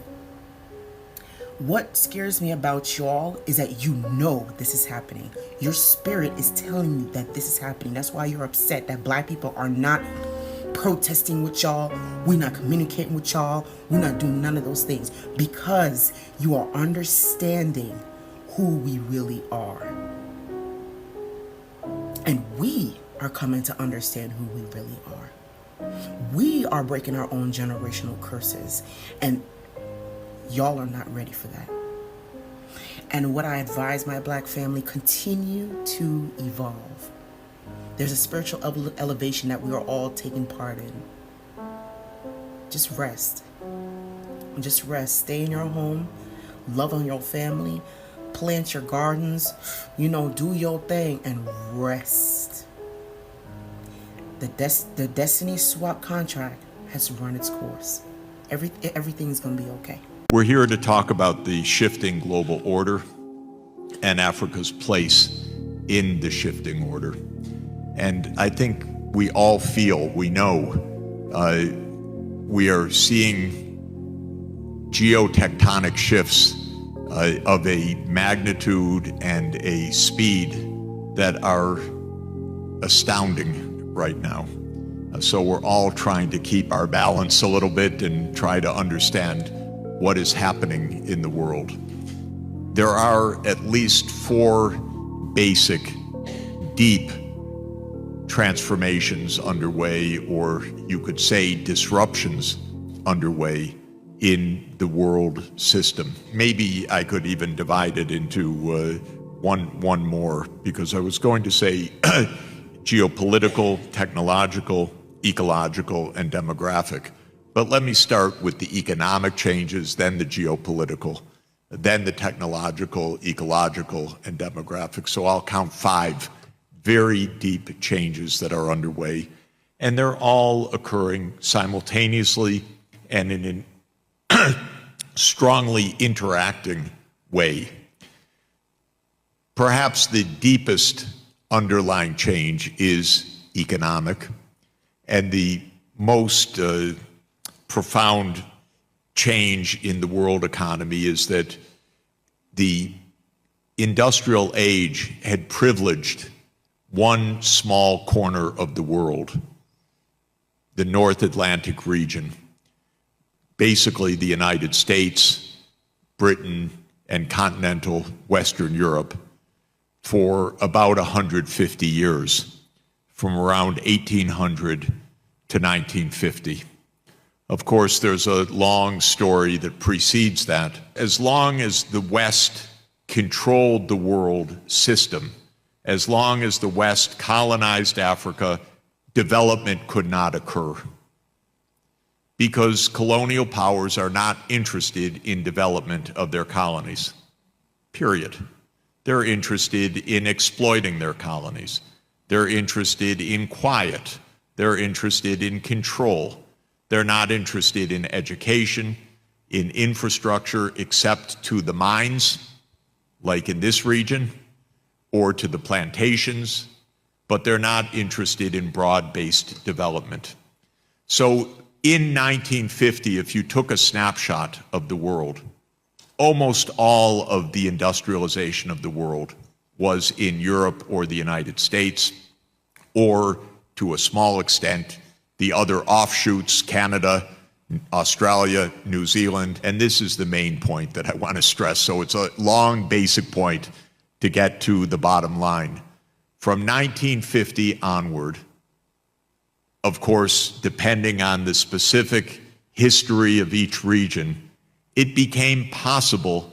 What scares me about y'all is that you know this is happening. Your spirit is telling you that this is happening. That's why you're upset that black people are not protesting with y'all. We're not communicating with y'all. We're not doing none of those things because you are understanding who we really are. And we are coming to understand who we really are. We are breaking our own generational curses, and y'all are not ready for that. And what I advise my black family, continue to evolve. There's a spiritual elevation that we are all taking part in. Just rest. Just rest. Stay in your home. Love on your family. Plant your gardens. Do your thing and rest. The Destiny Swap contract has run its course. Everything's going to be okay. We're here to talk about the shifting global order and Africa's place in the shifting order. And I think we all feel, we know, we are seeing geotectonic shifts of a magnitude and a speed that are astounding right now. So we're all trying to keep our balance a little bit and try to understand what is happening in the world. There are at least 4 basic, deep transformations underway, or you could say disruptions underway in the world system. Maybe I could even divide it into one more, because I was going to say geopolitical, technological, ecological, and demographic. But let me start with the economic changes, then the geopolitical, then the technological, ecological, and demographic. So I'll count 5 very deep changes that are underway, and they're all occurring simultaneously and in a strongly interacting way. Perhaps the deepest underlying change is economic, and the most profound change in the world economy is that the industrial age had privileged one small corner of the world, the North Atlantic region, basically the United States, Britain, and continental Western Europe, for about 150 years, from around 1800 to 1950. Of course, there's a long story that precedes that. As long as the West controlled the world system, as long as the West colonized Africa, development could not occur. Because colonial powers are not interested in development of their colonies, period. They're interested in exploiting their colonies. They're interested in quiet. They're interested in control. They're not interested in education, in infrastructure, except to the mines, like in this region, or to the plantations, but they're not interested in broad-based development. So in 1950, if you took a snapshot of the world, almost all of the industrialization of the world was in Europe or the United States, or to a small extent, the other offshoots, Canada, Australia, New Zealand, and this is the main point that I want to stress. So it's a long, basic point to get to the bottom line. From 1950 onward, of course, depending on the specific history of each region, it became possible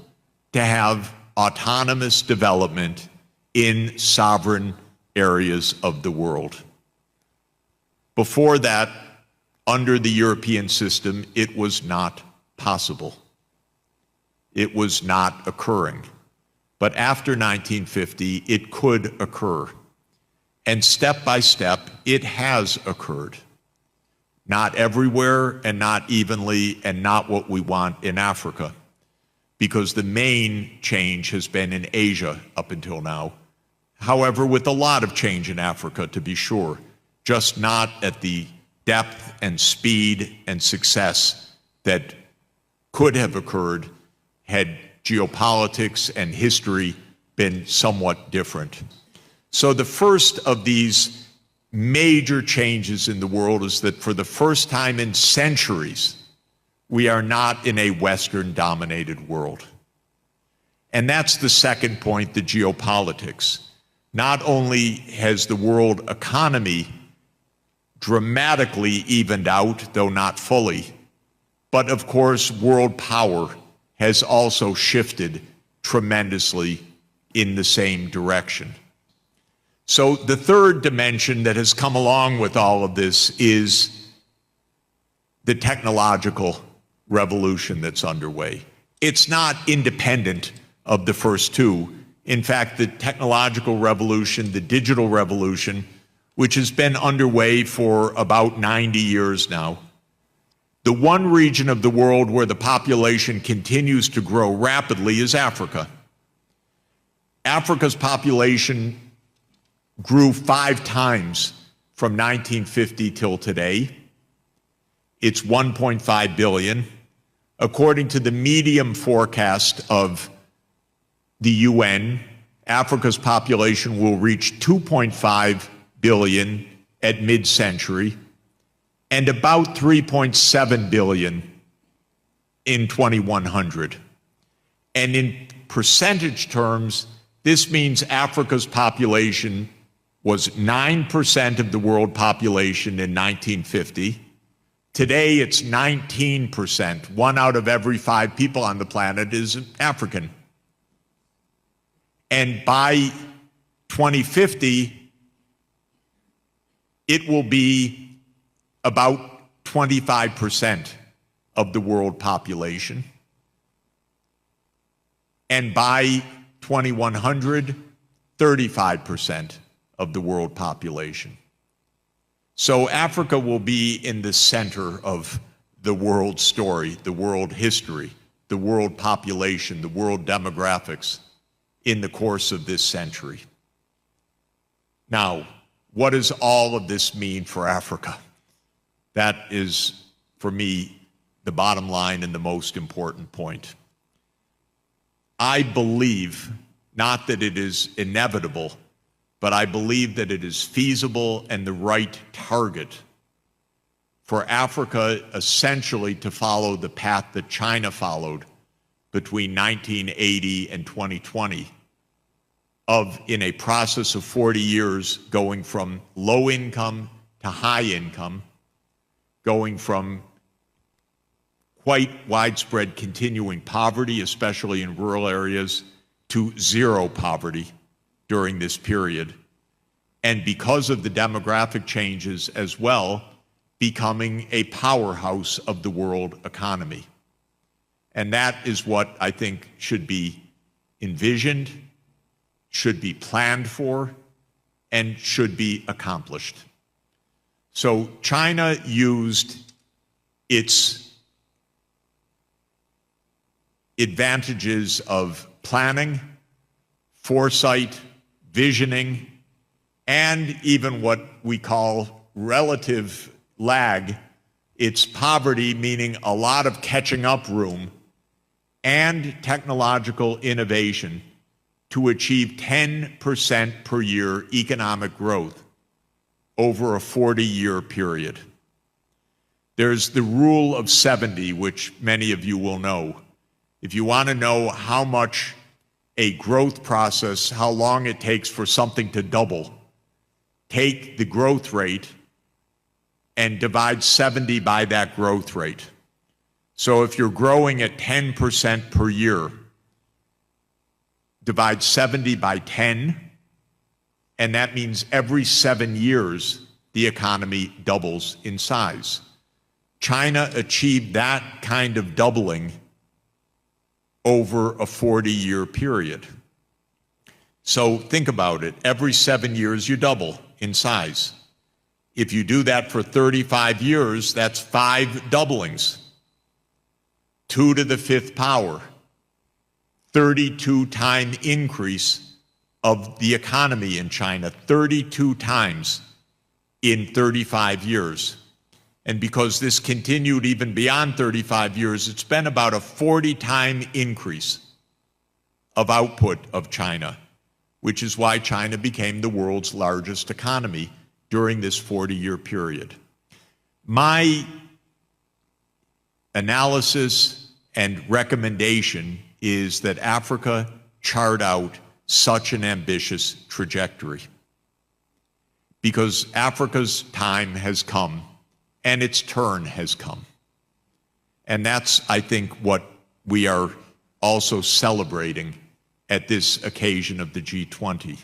to have autonomous development in sovereign areas of the world. Before that, under the European system, it was not possible. It was not occurring. but after 1950, it could occur. And step by step, it has occurred. Not everywhere and not evenly and not what we want in Africa, because the main change has been in Asia up until now. However, with a lot of change in Africa, to be sure, just not at the depth and speed and success that could have occurred had geopolitics and history been somewhat different. So the first of these major changes in the world is that for the first time in centuries, we are not in a Western-dominated world. And that's the second point, the geopolitics. Not only has the world economy dramatically evened out, though not fully, but of course, world power has also shifted tremendously in the same direction. So the third dimension that has come along with all of this is the technological revolution that's underway. It's not independent of the first two. In fact, the technological revolution, the digital revolution, which has been underway for about 90 years now, the one region of the world where the population continues to grow rapidly is Africa. Africa's population grew 5 times from 1950 till today. It's 1.5 billion. According to the medium forecast of the UN, Africa's population will reach 2.5 billion at mid-century and about 3.7 billion in 2100. And in percentage terms, this means Africa's population was 9% of the world population in 1950. Today, it's 19%. 1 out of every 5 people on the planet is African. And by 2050, it will be about 25% of the world population. And by 2100, 35% of the world population. So Africa will be in the center of the world story, the world history, the world population, the world demographics in the course of this century. Now, what does all of this mean for Africa? That is, for me, the bottom line and the most important point. I believe, not that it is inevitable, but I believe that it is feasible and the right target for Africa essentially to follow the path that China followed between 1980 and 2020, in a process of 40 years going from low income to high income, going from quite widespread continuing poverty, especially in rural areas, to zero poverty during this period. And because of the demographic changes as well, becoming a powerhouse of the world economy. And that is what I think should be envisioned, should be planned for, and should be accomplished. So China used its advantages of planning, foresight, visioning, and even what we call relative lag. It's poverty, meaning a lot of catching up room, and technological innovation to achieve 10% per year economic growth over a 40-year period. There's the rule of 70, which many of you will know. If you want to know how much a growth process, how long it takes for something to double, take the growth rate and divide 70 by that growth rate. So if you're growing at 10% per year, divide 70 by 10, and that means every 7 years, the economy doubles in size. China achieved that kind of doubling over a 40-year period. So think about it. Every 7 years, you double in size. If you do that for 35 years, that's 5 doublings. 2 to the 5th power. 32-time increase of the economy in China. 32 times in 35 years. And because this continued even beyond 35 years, it's been about a 40-time increase of output of China, which is why China became the world's largest economy during this 40-year period. My analysis and recommendation is that Africa chart out such an ambitious trajectory, because Africa's time has come and its turn has come. And that's, I think, what we are also celebrating at this occasion of the G20.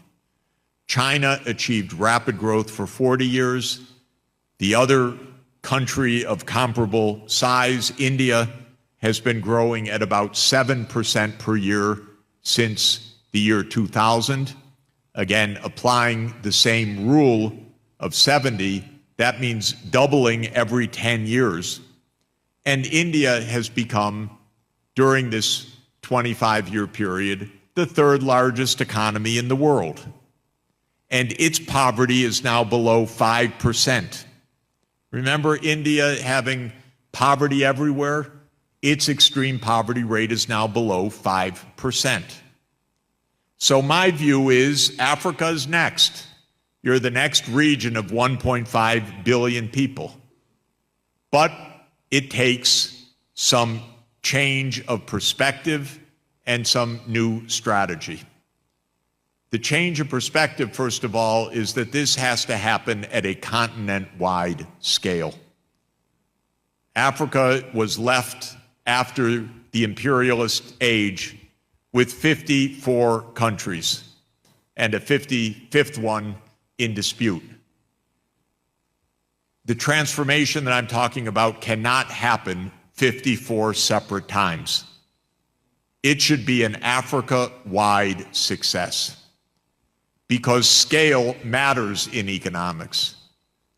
China achieved rapid growth for 40 years. The other country of comparable size, India, has been growing at about 7% per year since the year 2000. Again, applying the same rule of 70, that means doubling every 10 years. And India has become, during this 25-year period, the 3rd largest economy in the world. And its poverty is now below 5%. Remember India having poverty everywhere? Its extreme poverty rate is now below 5%. So my view is Africa's next. You're the next region of 1.5 billion people. But it takes some change of perspective and some new strategy. The change of perspective, first of all, is that this has to happen at a continent-wide scale. Africa was left after the imperialist age with 54 countries and a 55th one in dispute. The transformation that I'm talking about cannot happen 54 separate times. It should be an Africa-wide success, because scale matters in economics.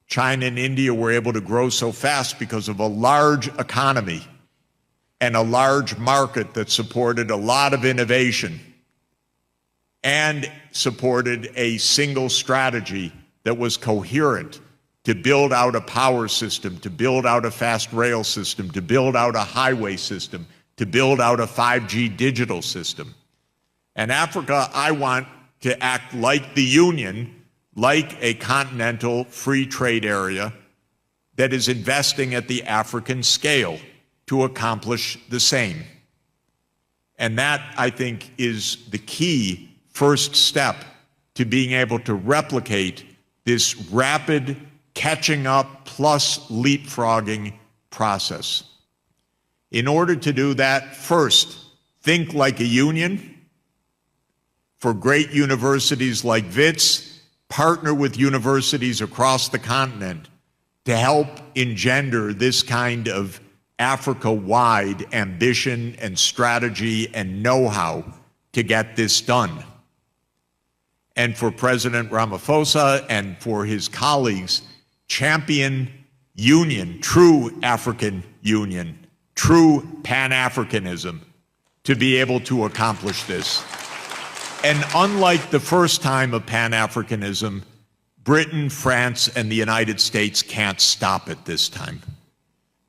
China and India were able to grow so fast because of a large economy and a large market that supported a lot of innovation and supported a single strategy that was coherent to build out a power system, to build out a fast rail system, to build out a highway system, to build out a 5G digital system. And Africa, I want to act like the Union, like a continental free trade area that is investing at the African scale to accomplish the same. And that, I think, is the key first step to being able to replicate this rapid catching up plus leapfrogging process. In order to do that, first, think like a union. For great universities like WITS, partner with universities across the continent to help engender this kind of Africa-wide ambition and strategy and know-how to get this done. And for President Ramaphosa and for his colleagues, champion union, true African union, true Pan-Africanism to be able to accomplish this. And unlike the first time of Pan-Africanism, Britain, France, and the United States can't stop it this time,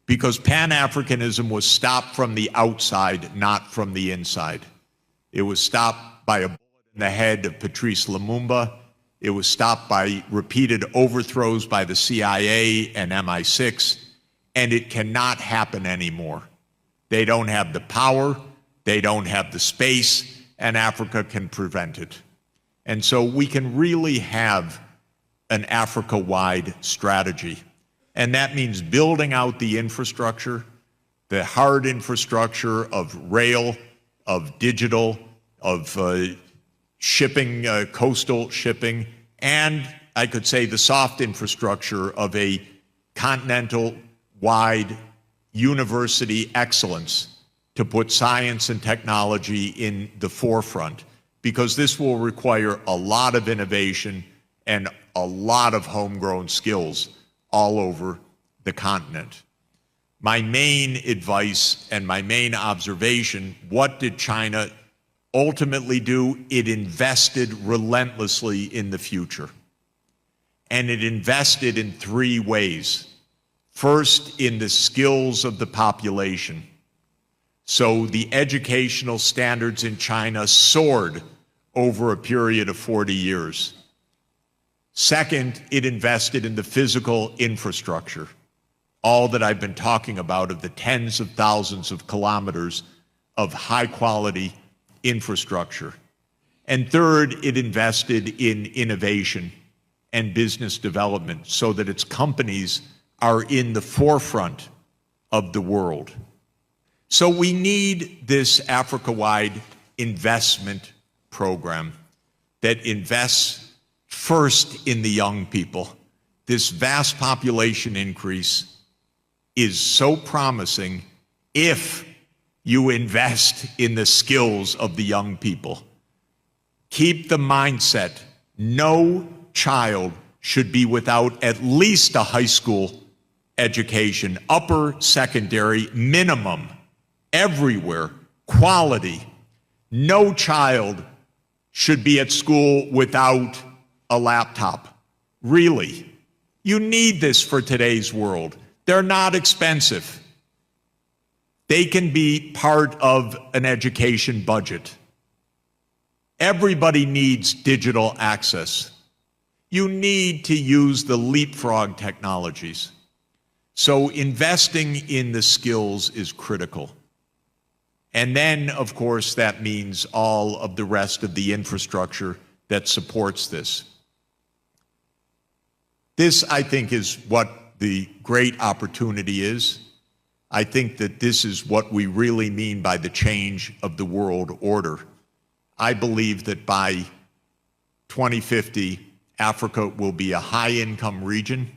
because Pan-Africanism was stopped from the outside, not from the inside. It was stopped by a bullet in the head of Patrice Lumumba. It was stopped by repeated overthrows by the CIA and MI6, and it cannot happen anymore. They don't have the power, they don't have the space, and Africa can prevent it. And so we can really have an Africa-wide strategy. And that means building out the infrastructure, the hard infrastructure of rail, of digital, of shipping, coastal shipping, and I could say the soft infrastructure of a continental-wide university excellence to put science and technology in the forefront, because this will require a lot of innovation and a lot of homegrown skills all over the continent. My main advice and my main observation, what did China ultimately do? It invested relentlessly in the future. And it invested in three ways. First, in the skills of the population. So the educational standards in China soared over a period of 40 years. Second, it invested in the physical infrastructure, all that I've been talking about, of the tens of thousands of kilometers of high-quality infrastructure. And third, it invested in innovation and business development so that its companies are in the forefront of the world. So we need this Africa-wide investment program that invests first in the young people. This vast population increase is so promising if you invest in the skills of the young people. Keep the mindset, no child should be without at least a high school education, upper secondary minimum, everywhere, quality. No child should be at school without a laptop. Really. You need this for today's world. They're not expensive. They can be part of an education budget. Everybody needs digital access. You need to use the leapfrog technologies. So investing in the skills is critical. And then, of course, that means all of the rest of the infrastructure that supports this. This, I think, is what the great opportunity is. I think that this is what we really mean by the change of the world order. I believe that by 2050, Africa will be a high-income region.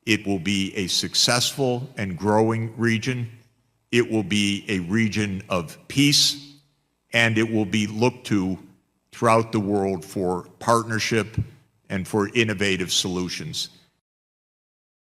It will be a successful and growing region. It will be a region of peace, and it will be looked to throughout the world for partnership and for innovative solutions.